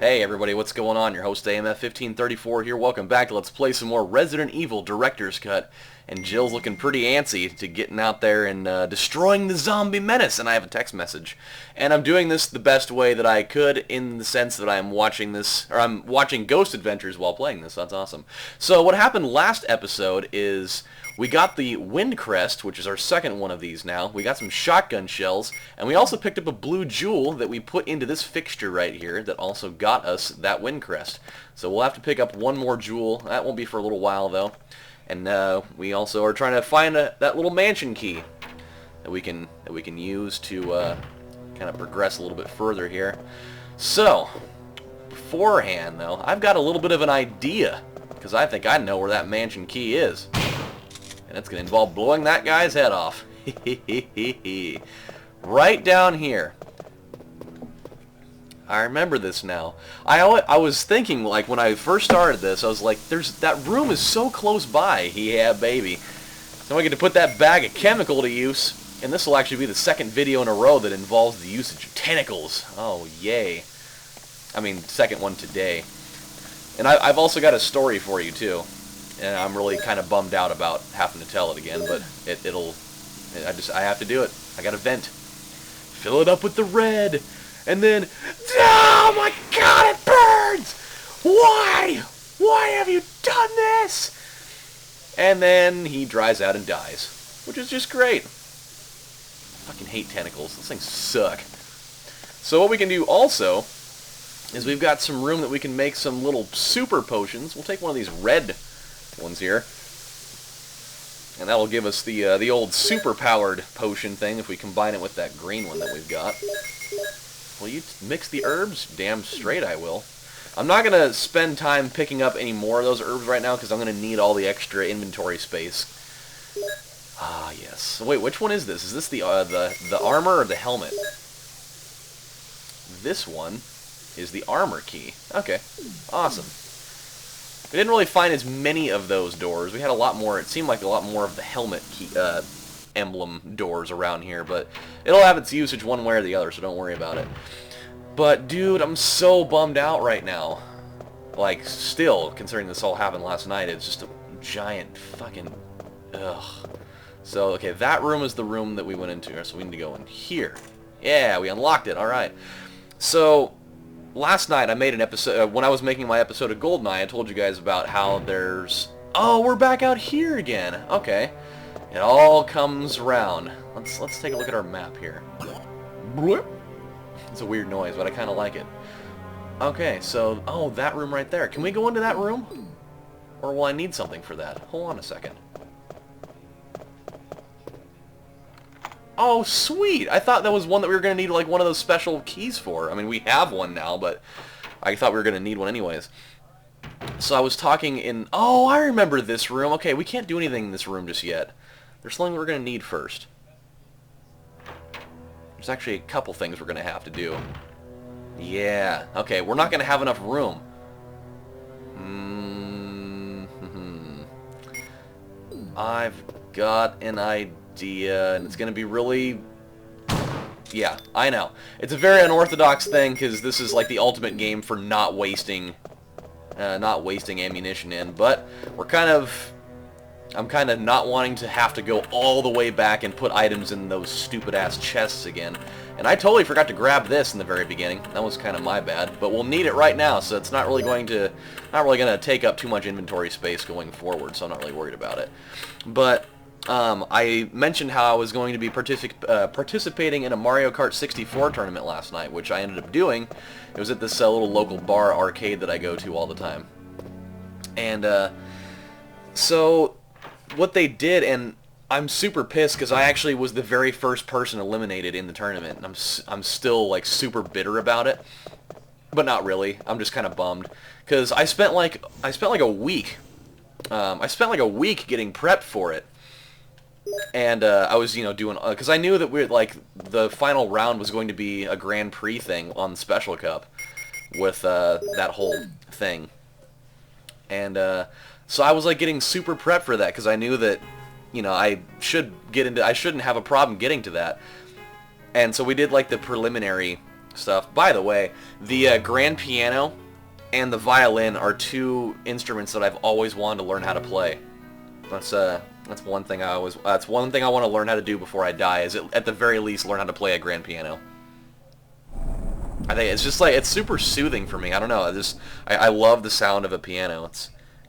Hey everybody, what's going on? Your host AMF1534 here. Welcome back to Let's Play some more Resident Evil Director's Cut. And Jill's looking pretty antsy to getting out there and destroying the zombie menace. And I have a text message. And I'm doing this the best way that I could, in the sense that I'm watching this, or I'm watching Ghost Adventures while playing this. That's awesome. So what happened last episode is we got the Windcrest, which is our second one of these now. We got some shotgun shells, and we also picked up a blue jewel that we put into this fixture right here that also got us that Windcrest. So we'll have to pick up one more jewel. That won't be for a little while, though. And we also are trying to find that little mansion key that we can use to kind of progress a little bit further here. So, beforehand, though, I've got a little bit of an idea, because I think I know where that mansion key is. And it's going to involve blowing that guy's head off. Right down here. I remember this now. I was thinking, like, when I first started this, I was like, that room is so close by. Yeah, baby. Then we get to put that bag of chemical to use. And this will actually be the second video in a row that involves the usage of tentacles. Oh, yay. I mean, second one today. And I've also got a story for you, too. And I'm really kind of bummed out about having to tell it again, but I have to do it. I gotta vent. Fill it up with the red, and then, oh my god, it burns! Why? Why have you done this? And then he dries out and dies, which is just great. I fucking hate tentacles. Those things suck. So what we can do also is we've got some room that we can make some little super potions. We'll take one of these red ones here, and that'll give us the old super powered potion thing if we combine it with that green one that we've got. Will you mix the herbs? Damn straight I will. I'm not gonna spend time picking up any more of those herbs right now because I'm gonna need all the extra inventory space. Ah, yes. So wait, which one is this? Is this the armor or the helmet? This one is the armor key. Okay, awesome. We didn't really find as many of those doors. We had a lot more. It seemed like a lot more of the helmet key, emblem doors around here, but it'll have its usage one way or the other, so don't worry about it. But, dude, I'm so bummed out right now. Like, still, considering this all happened last night, it's just a giant fucking... ugh. So, okay, that room is the room that we went into, so we need to go in here. Yeah, we unlocked it, alright. So... last night I made an episode, when I was making my episode of GoldenEye, I told you guys about how there's... oh, we're back out here again. Okay. It all comes around. Let's take a look at our map here. It's a weird noise, but I kind of like it. Okay, so... oh, that room right there. Can we go into that room? Or will I need something for that? Hold on a second. Oh, sweet! I thought that was one that we were going to need, like, one of those special keys for. I mean, we have one now, but I thought we were going to need one anyways. So I was talking in... oh, I remember this room. Okay, we can't do anything in this room just yet. There's something we're going to need first. There's actually a couple things we're going to have to do. Yeah. Okay, we're not going to have enough room. I've got an idea, and it's going to be really... yeah, I know. It's a very unorthodox thing, because this is like the ultimate game for not wasting ammunition in, but I'm kind of not wanting to have to go all the way back and put items in those stupid-ass chests again. And I totally forgot to grab this in the very beginning. That was kind of my bad, but we'll need it right now, so it's not really going to take up too much inventory space going forward, so I'm not really worried about it. But I mentioned how I was going to be participating in a Mario Kart 64 tournament last night, which I ended up doing. It was at this little local bar arcade that I go to all the time. And so what they did, and I'm super pissed because I actually was the very first person eliminated in the tournament, and I'm still like super bitter about it, but not really. I'm just kind of bummed because I spent like a week. I spent like a week getting prepped for it. And I was, doing... because I knew that the final round was going to be a Grand Prix thing on the Special Cup with that whole thing. And so I was, like, getting super prepped for that because I knew that, I shouldn't have a problem getting to that. And so we did, like, the preliminary stuff. By the way, the grand piano and the violin are two instruments that I've always wanted to learn how to play. That's one thing I always. That's one thing I want to learn how to do before I die. Is at the very least learn how to play a grand piano. I think it's just like it's super soothing for me. I don't know. I love the sound of a piano.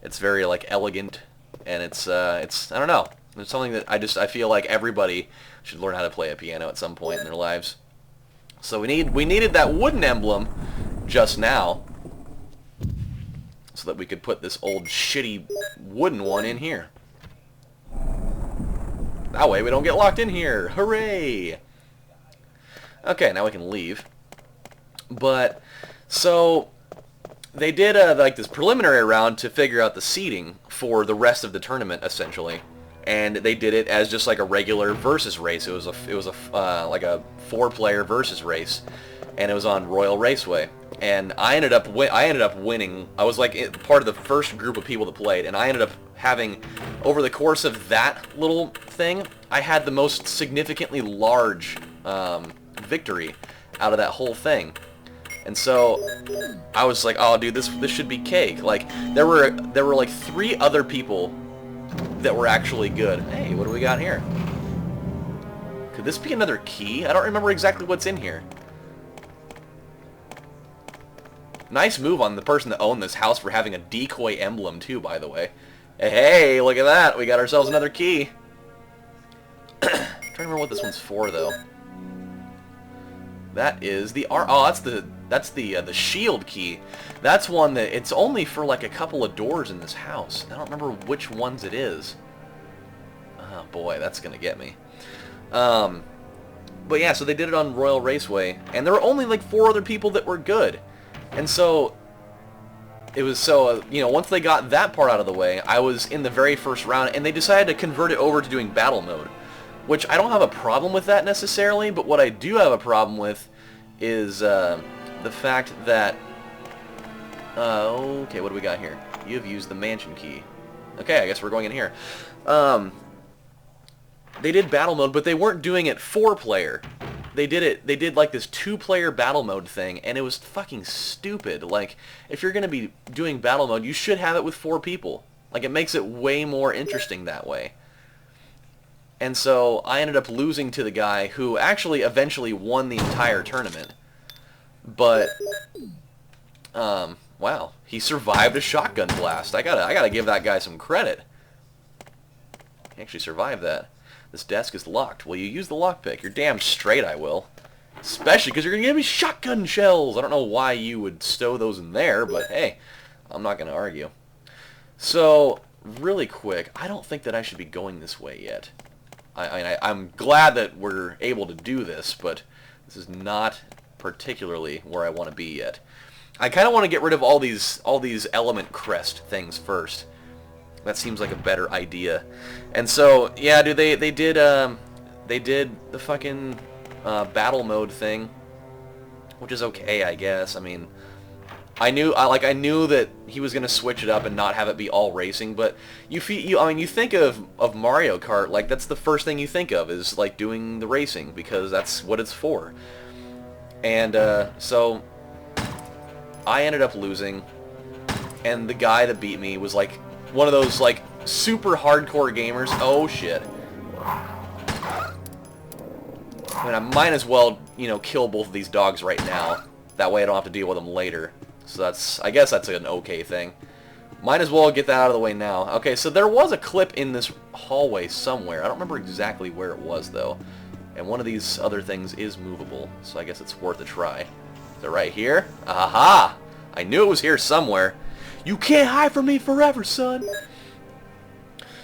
It's very like elegant, and it's I don't know. It's something that I feel like everybody should learn how to play a piano at some point in their lives. So we needed that wooden emblem just now, so that we could put this old shitty wooden one in here. That way we don't get locked in here. Hooray! Okay, now we can leave. But, so, they did like this preliminary round to figure out the seeding for the rest of the tournament, essentially. And they did it as just like a regular versus race. It was like a 4-player versus race, and it was on Royal Raceway. And I ended up winning. I was like part of the first group of people that played, and I ended up having, over the course of that little thing, I had the most significantly large victory out of that whole thing. And so I was like, oh dude, this should be cake. Like there were like 3 other people that were actually good. Hey, what do we got here? Could this be another key? I don't remember exactly what's in here. Nice move on the person that owned this house for having a decoy emblem too, by the way. Hey, look at that. We got ourselves another key. I'm trying to remember what this one's for though. That is the that's the shield key. That's one that it's only for like a couple of doors in this house. I don't remember which ones it is. Oh boy, that's gonna get me. But yeah, so they did it on Royal Raceway, and there were only like 4 other people that were good. And so, it was so, you know, once they got that part out of the way, I was in the very first round, and they decided to convert it over to doing battle mode. Which, I don't have a problem with that necessarily, but what I do have a problem with is the fact that... okay, what do we got here? You've used the mansion key. Okay, I guess we're going in here. They did battle mode, but they weren't doing it 4-player. They did like this 2-player battle mode thing, and it was fucking stupid. Like, if you're going to be doing battle mode, you should have it with 4 people. Like, it makes it way more interesting that way. And so, I ended up losing to the guy who actually eventually won the entire tournament. But, wow, he survived a shotgun blast. I gotta give that guy some credit. He actually survived that. This desk is locked. Will you use the lockpick? You're damn straight I will. Especially because you're going to give me shotgun shells. I don't know why you would stow those in there, but hey, I'm not going to argue. So, really quick, I don't think that I should be going this way yet. I'm glad that we're able to do this, but this is not particularly where I want to be yet. I kind of want to get rid of all these element crest things first. That seems like a better idea. And so, yeah, dude, they did the fucking battle mode thing, which is okay, I guess. I mean, I knew that he was gonna switch it up and not have it be all racing, but you think of Mario Kart, like that's the first thing you think of is like doing the racing because that's what it's for. And so I ended up losing, and the guy that beat me was like one of those like super hardcore gamers. Oh shit. I mean, I might as well, you know, kill both of these dogs right now. That way I don't have to deal with them later. So I guess that's an okay thing. Might as well get that out of the way now. Okay, so there was a clip in this hallway somewhere. I don't remember exactly where it was though. And one of these other things is movable, so I guess it's worth a try. Is it right here? Aha! I knew it was here somewhere. You can't hide from me forever, son!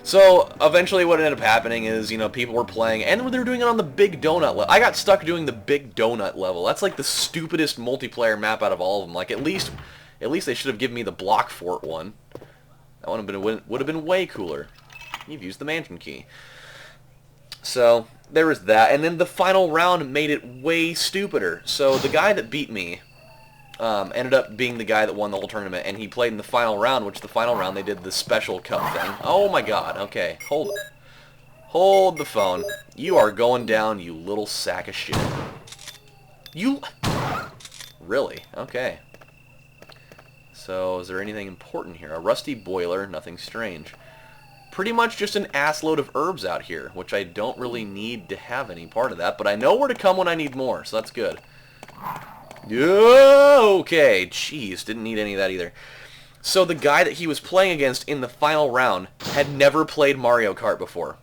So, eventually what ended up happening is, you know, people were playing, and they were doing it on the Big Donut level. I got stuck doing the Big Donut level. That's like the stupidest multiplayer map out of all of them. Like, at least they should have given me the Block Fort one. That would have been way cooler. You've used the mansion key. So, there was that. And then the final round made it way stupider. So, the guy that beat me ended up being the guy that won the whole tournament, and he played in the final round, which the final round they did the special cup thing. Oh my god, okay, hold it. Hold the phone. You are going down, you little sack of shit. Really? Okay. So, is there anything important here? A rusty boiler, nothing strange. Pretty much just an assload of herbs out here, which I don't really need to have any part of that, but I know where to come when I need more, so that's good. Okay, jeez, didn't need any of that either. So the guy that he was playing against in the final round had never played Mario Kart before.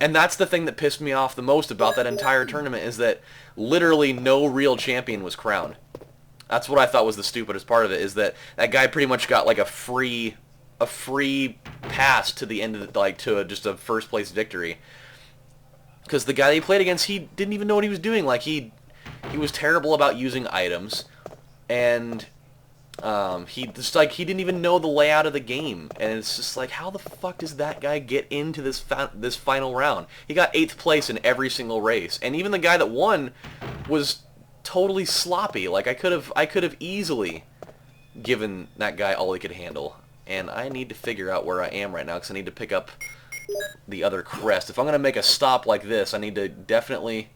And that's the thing that pissed me off the most about that entire tournament, is that literally no real champion was crowned. That's what I thought was the stupidest part of it, is that that guy pretty much got like a free pass to the end of the, like, to just a first place victory. Because the guy that he played against, he didn't even know what he was doing. Like, he was terrible about using items, and he didn't even know the layout of the game. And it's just like, how the fuck does that guy get into this final round? He got 8th place in every single race, and even the guy that won was totally sloppy. Like, I could have easily given that guy all he could handle. And I need to figure out where I am right now, because I need to pick up the other crest. If I'm going to make a stop like this, I need to definitely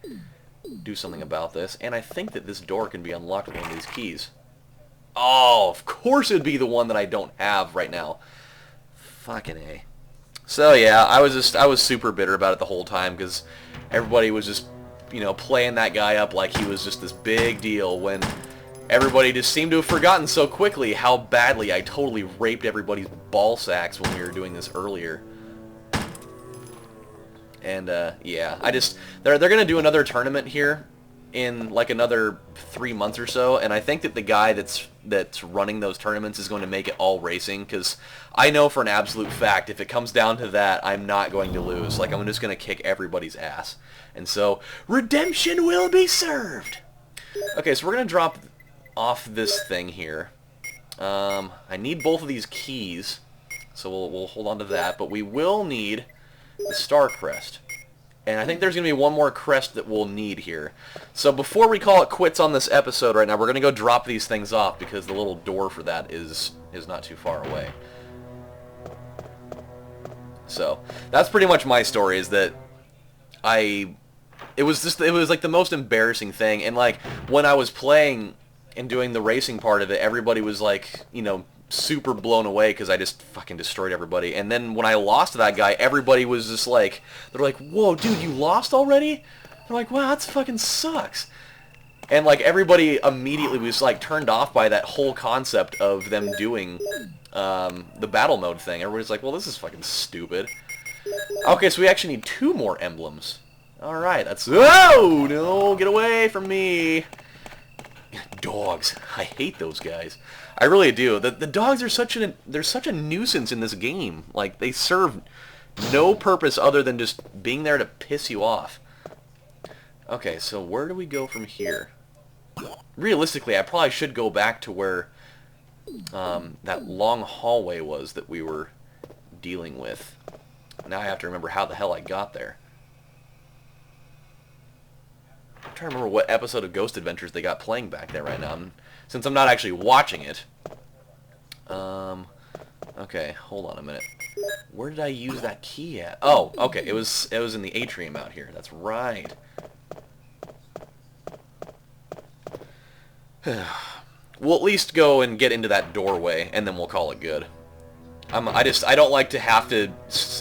do something about this. And I think that this door can be unlocked with one of these keys. Oh, of course it'd be the one that I don't have right now. Fucking A. So yeah, I was super bitter about it the whole time, because everybody was just, you know, playing that guy up like he was just this big deal, when everybody just seemed to have forgotten so quickly how badly I totally raped everybody's ball sacks when we were doing this earlier. And yeah, they're gonna do another tournament here in like another 3 months or so, and I think that the guy that's running those tournaments is going to make it all racing, because I know for an absolute fact if it comes down to that, I'm not going to lose. Like, I'm just gonna kick everybody's ass, and so redemption will be served. Okay, so we're gonna drop off this thing here. I need both of these keys, so we'll hold on to that, but we will need the star crest. And I think there's going to be one more crest that we'll need here. So before we call it quits on this episode right now, we're going to go drop these things off, because the little door for that is not too far away. So that's pretty much my story, is that it was like the most embarrassing thing. And like, when I was playing and doing the racing part of it, everybody was like, you know, super blown away because I just fucking destroyed everybody. And then when I lost to that guy, everybody was just like, they're like, whoa, dude, you lost already? They're like, wow, that fucking sucks. And like, everybody immediately was like turned off by that whole concept of them doing the battle mode thing. Everybody's like, well, this is fucking stupid. Okay, so we actually need 2 more emblems. Alright, that's... Whoa! No, get away from me! Dogs. I hate those guys. I really do. The dogs are they're such a nuisance in this game. Like, they serve no purpose other than just being there to piss you off. Okay, so where do we go from here? Realistically, I probably should go back to where that long hallway was that we were dealing with. Now I have to remember how the hell I got there. I'm trying to remember what episode of Ghost Adventures they got playing back there right now, since I'm not actually watching it. Okay, hold on a minute. Where did I use that key at? Oh, okay, it was in the atrium out here. That's right. We'll at least go and get into that doorway, and then we'll call it good. I don't like to have to,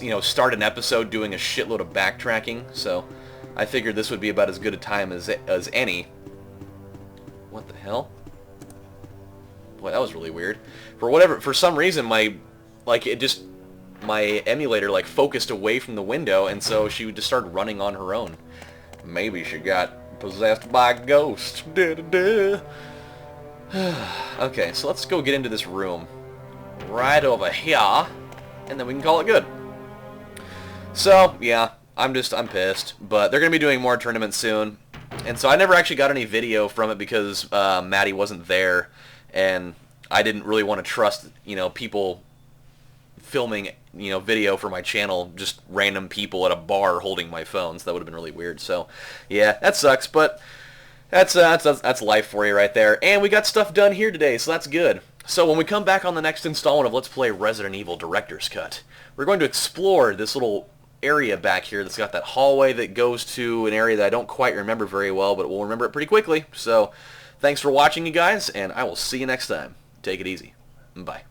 you know, start an episode doing a shitload of backtracking, so I figured this would be about as good a time as any. What the hell? Boy, that was really weird. For some reason, my emulator like focused away from the window, and so she would just start running on her own. Maybe she got possessed by a ghost. Okay, so let's go get into this room right over here, and then we can call it good. So yeah, I'm pissed, but they're gonna be doing more tournaments soon, and so I never actually got any video from it because Maddie wasn't there, and I didn't really want to trust, you know, people filming, you know, video for my channel, just random people at a bar holding my phone. So that would have been really weird. So yeah, that sucks, but that's life for you right there. And we got stuff done here today, so that's good. So when we come back on the next installment of Let's Play Resident Evil Director's Cut, we're going to explore this little area back here that's got that hallway that goes to an area that I don't quite remember very well, but we'll remember it pretty quickly. So Thanks for watching, you guys, and I will see you next time. Take it easy. Bye.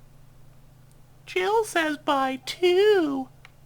Jill says bye too.